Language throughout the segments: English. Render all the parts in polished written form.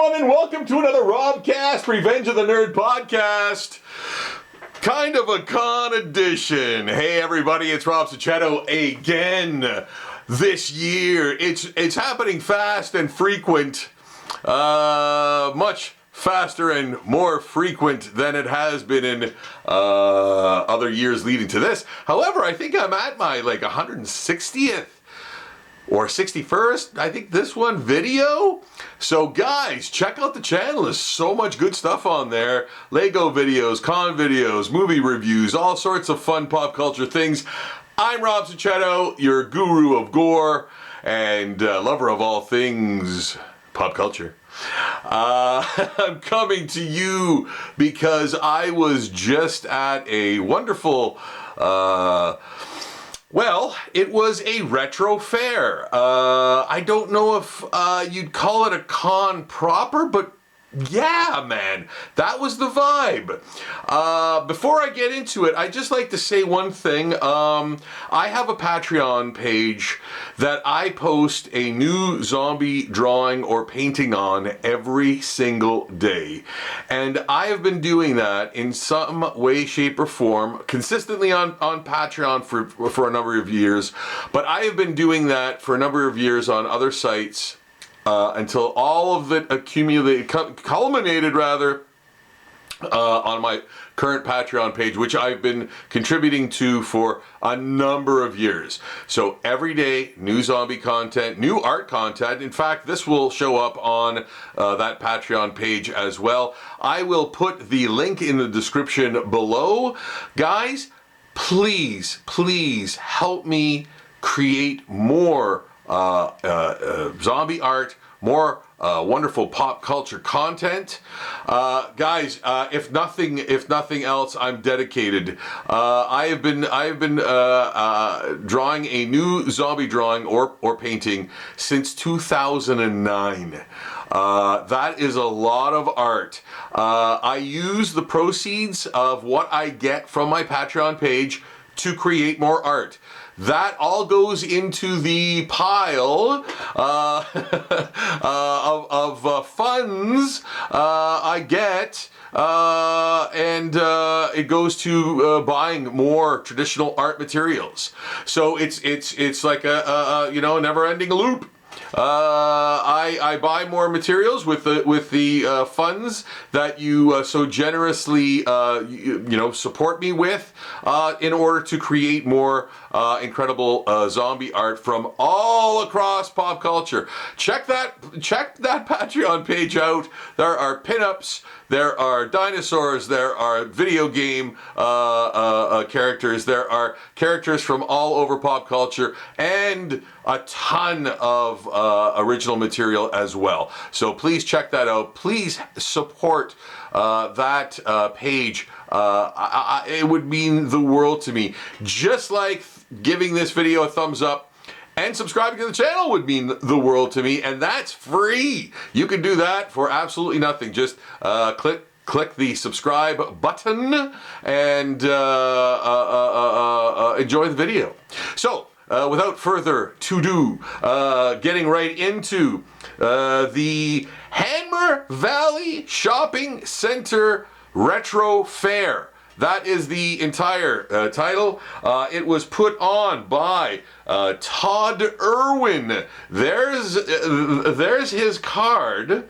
everyone, and welcome to another Robcast, Revenge of the Nerd podcast. Kind of a con edition. Hey everybody, it's Rob Sachetto again. This year, it's happening fast and frequent. Much faster and more frequent than it has been in other years leading to this. However, I think I'm at my 160th or 61st, I think this one video. So guys, check out the channel. There's so much good stuff on there. Lego videos, con videos, movie reviews, all sorts of fun pop culture things. I'm Rob Sachetto, your guru of gore and lover of all things pop culture. I'm coming to you because I was just at a wonderful well, it was a retro fair. I don't know if you'd call it a con proper, but yeah, man, that was the vibe. Before I get into it, I'd just like to say one thing. I have a Patreon page that I post a new zombie drawing or painting on every single day. And I have been doing that in some way, shape, or form, consistently on Patreon for a number of years. But I have been doing that for a number of years on other sites. Until all of it culminated on my current Patreon page, which I've been contributing to for a number of years. So every day, new zombie content, new art content. In fact, this will show up on that Patreon page as well. I will put the link in the description below. Guys, please help me create more zombie art, more wonderful pop culture content. Guys, if nothing else, I'm dedicated. I have been drawing a new zombie drawing or painting since 2009. That is a lot of art. I use the proceeds of what I get from my Patreon page to create more art. That all goes into the pile of funds I get, and it goes to buying more traditional art materials. So it's like a never-ending loop. I buy more materials with the funds that you so generously support me with in order to create more incredible zombie art from all across pop culture. Check that Patreon page out. There are pinups, there are dinosaurs, there are video game characters, there are characters from all over pop culture, and a ton of original material as well. So please check that out. Please support that page. It would mean the world to me. Just like giving this video a thumbs up and subscribing to the channel would mean the world to me, and that's free. You can do that for absolutely nothing. Just click the subscribe button and enjoy the video. So, without further to-do, getting right into the Hanmer Valley Shopping Center Retro Fair. That is the entire title. It was put on by Todd Irwin. There's his card.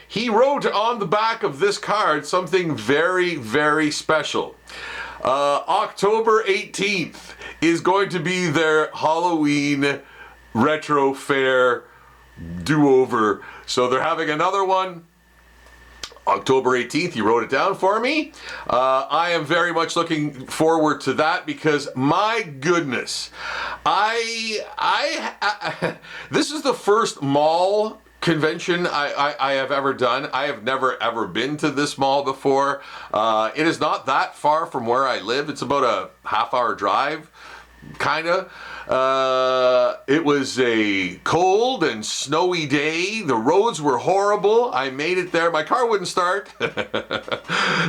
He wrote on the back of this card something very, very special. October 18th is going to be their Halloween Retro Fair do-over. So they're having another one. October 18th, you wrote it down for me. I am very much looking forward to that because my goodness, this is the first mall convention I have ever done. I have never ever been to this mall before. It is not that far from where I live. It's about a half-hour drive, kinda. It was a cold and snowy day. The roads were horrible. I made it there. My car wouldn't start.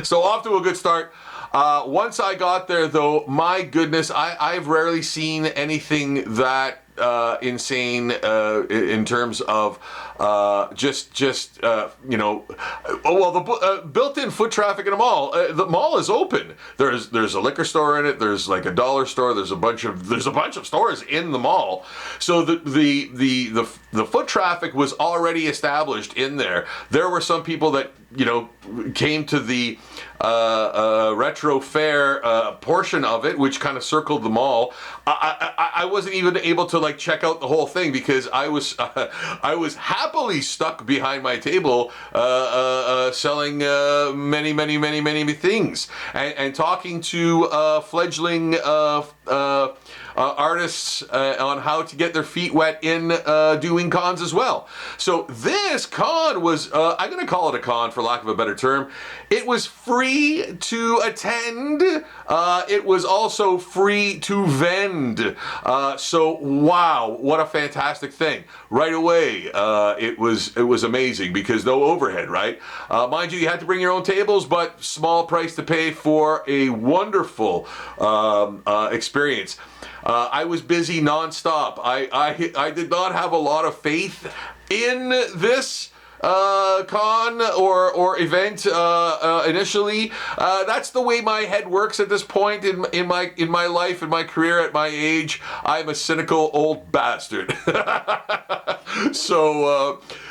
So off to a good start. Once I got there though, my goodness, I've rarely seen anything that insane in terms of you know, well, the built-in foot traffic in a mall. The mall is open. There's a liquor store in it. There's like a dollar store. There's a bunch of stores in the mall. So the foot traffic was already established in there. There were some people that, you know, came to the retro fair portion of it, which kind of circled the mall. I wasn't even able to like check out the whole thing because I was happily stuck behind my table selling many things and talking to fledgling artists on how to get their feet wet in doing cons as well. So this con was, I'm going to call it a con for lack of a better term. It was free to attend. It was also free to vend. So wow, what a fantastic thing. Right away, it was amazing because no overhead, right? Mind you, you had to bring your own tables, but small price to pay for a wonderful experience. I was busy nonstop. I did not have a lot of faith in this con or event initially. That's the way my head works at this point in my life, in my career, at my age. I'm a cynical old bastard.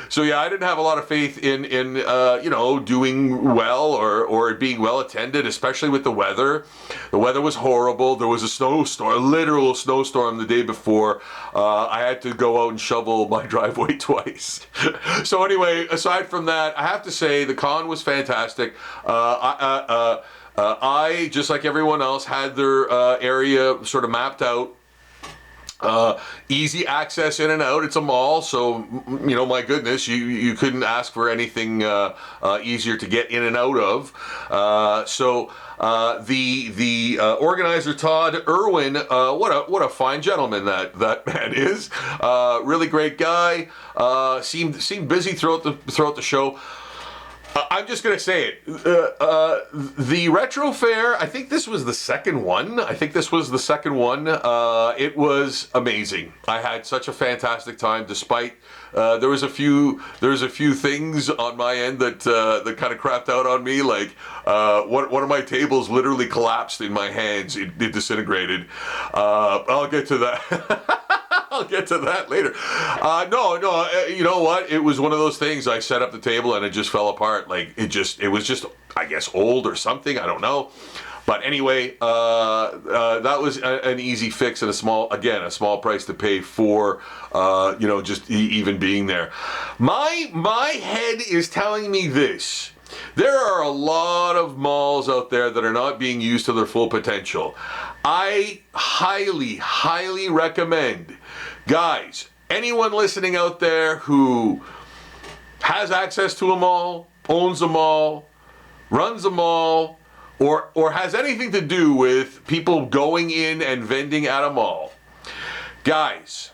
So yeah, I didn't have a lot of faith in you know, doing well or it being well attended, especially with the weather. The weather was horrible. There was a snowstorm, a literal snowstorm the day before. I had to go out and shovel my driveway twice. So anyway, aside from that, I have to say the con was fantastic. I, just like everyone else, had their area sort of mapped out. Easy access in and out. It's a mall, so you know, my goodness, you couldn't ask for anything easier to get in and out of. The organizer Todd Irwin, what a fine gentleman that man is. Really great guy. Seemed busy throughout the show. I'm just going to say it. The Retro Fair, I think this was the second one. It was amazing. I had such a fantastic time despite there was a few things on my end that kind of crapped out on me. Like one of my tables literally collapsed in my hands. It disintegrated. I'll get to that. I'll get to that later. No, you know what? It was one of those things. I set up the table and it just fell apart. Like it was just, I guess, old or something. I don't know. But anyway, that was an easy fix and a small price to pay for, you know, just even being there. My head is telling me this. There are a lot of malls out there that are not being used to their full potential. I highly recommend, guys, anyone listening out there who has access to a mall, owns a mall, runs a mall, or has anything to do with people going in and vending at a mall. Guys,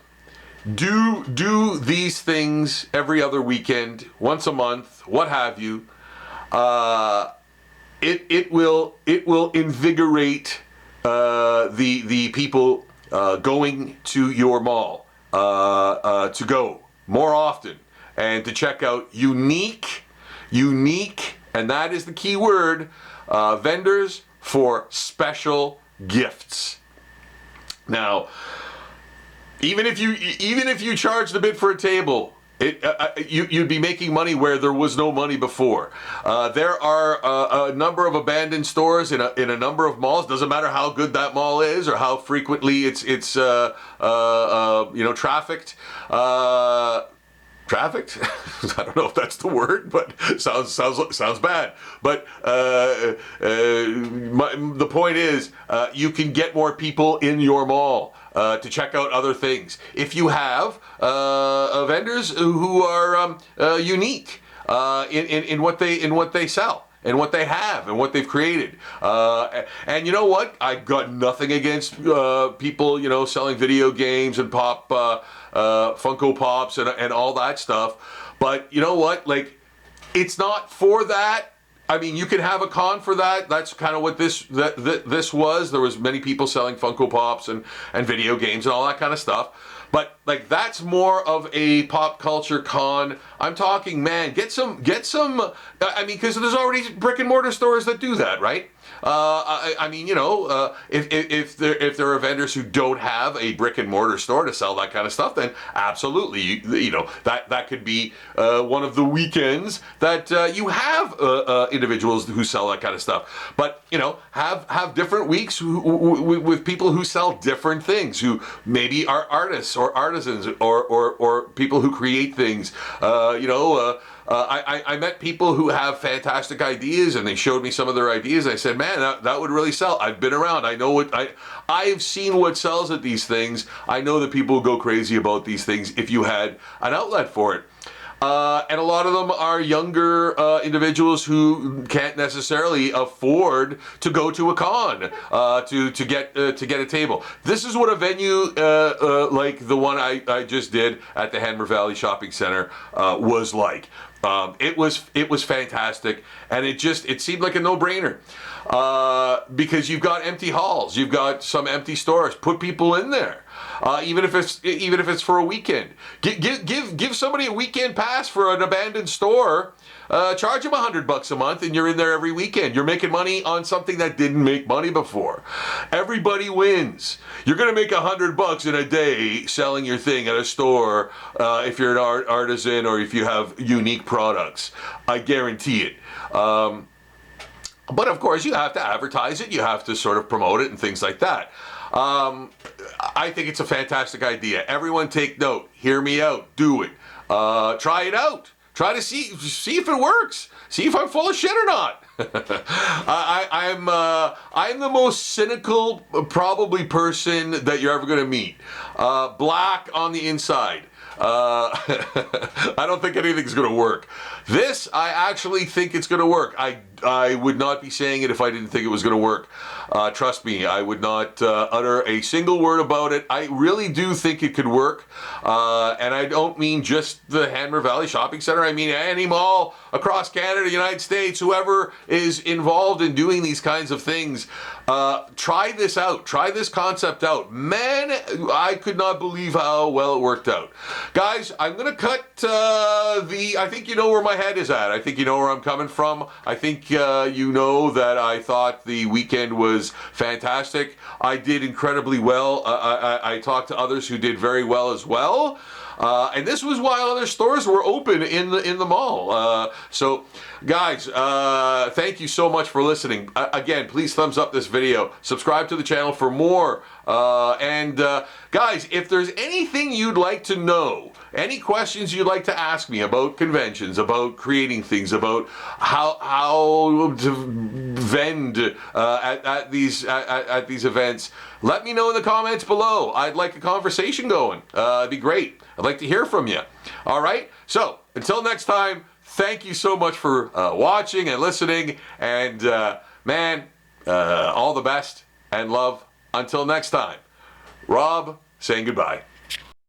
do these things every other weekend, once a month, what have you. It will invigorate the people going to your mall to go more often and to check out unique, and that is the key word, vendors for special gifts. Now, even if you charged a bit for a table, you'd be making money where there was no money before. There are a number of abandoned stores in a number of malls. Doesn't matter how good that mall is or how frequently it's you know, trafficked. Trafficked? I don't know if that's the word, but sounds bad. But the point is, you can get more people in your mall to check out other things. If you have vendors who are unique in what they sell, and what they have, and what they've created. And you know what? I've got nothing against people, you know, selling video games and Funko Pops and all that stuff. But you know what? Like, it's not for that. I mean, you can have a con for that. That's kind of what this was. There was many people selling Funko Pops and video games and all that kind of stuff. But like that's more of a pop culture con. I'm talking, man, get some. I mean, because there's already brick and mortar stores that do that, right? I mean, if there are vendors who don't have a brick and mortar store to sell that kind of stuff, then absolutely, that could be one of the weekends that you have individuals who sell that kind of stuff. But have different weeks with people who sell different things, who maybe are artists or artisans or people who create things. I met people who have fantastic ideas, and they showed me some of their ideas. I said, man, that would really sell. I've been around. I know I've seen what sells at these things. I know that people go crazy about these things if you had an outlet for it. And a lot of them are younger individuals who can't necessarily afford to go to a con to get a table. This is what a venue like the one I just did at the Hanmer Valley Shopping Center was like. It was fantastic, and it seemed like a no-brainer because you've got empty halls, you've got some empty stores. Put people in there. Even if it's for a weekend, give somebody a weekend pass for an abandoned store. Charge them $100 a month, and you're in there every weekend. You're making money on something that didn't make money before. Everybody wins. You're gonna make $100 in a day selling your thing at a store if you're an artisan or if you have unique products. I guarantee it. But of course, you have to advertise it. You have to sort of promote it and things like that. I think it's a fantastic idea. Everyone take note. Hear me out. Do it. Try it out. Try to see if it works. See if I'm full of shit or not. I'm the most cynical probably person that you're ever going to meet. Black on the inside. I don't think anything's going to work. This, I actually think it's going to work. I would not be saying it if I didn't think it was going to work. Trust me, I would not utter a single word about it. I really do think it could work. And I don't mean just the Hanmer Valley Shopping Center. I mean any mall across Canada, United States, whoever is involved in doing these kinds of things. Try this out. Try this concept out. Man, I could not believe how well it worked out. Guys, I'm going to cut I think you know where my head is at. I think you know where I'm coming from. I think you know that I thought the weekend was fantastic. I did incredibly well. I talked to others who did very well as well. And this was while other stores were open in the mall. So, guys, thank you so much for listening. Again, please thumbs up this video. Subscribe to the channel for more. Guys, if there's anything you'd like to know, any questions you'd like to ask me about conventions, about creating things, about how to vend at these events, let me know in the comments below. I'd like a conversation going. It'd be great. I'd like to hear from you. All right? So, until next time, thank you so much for watching and listening. And, man, all the best and love. Until next time, Rob saying goodbye.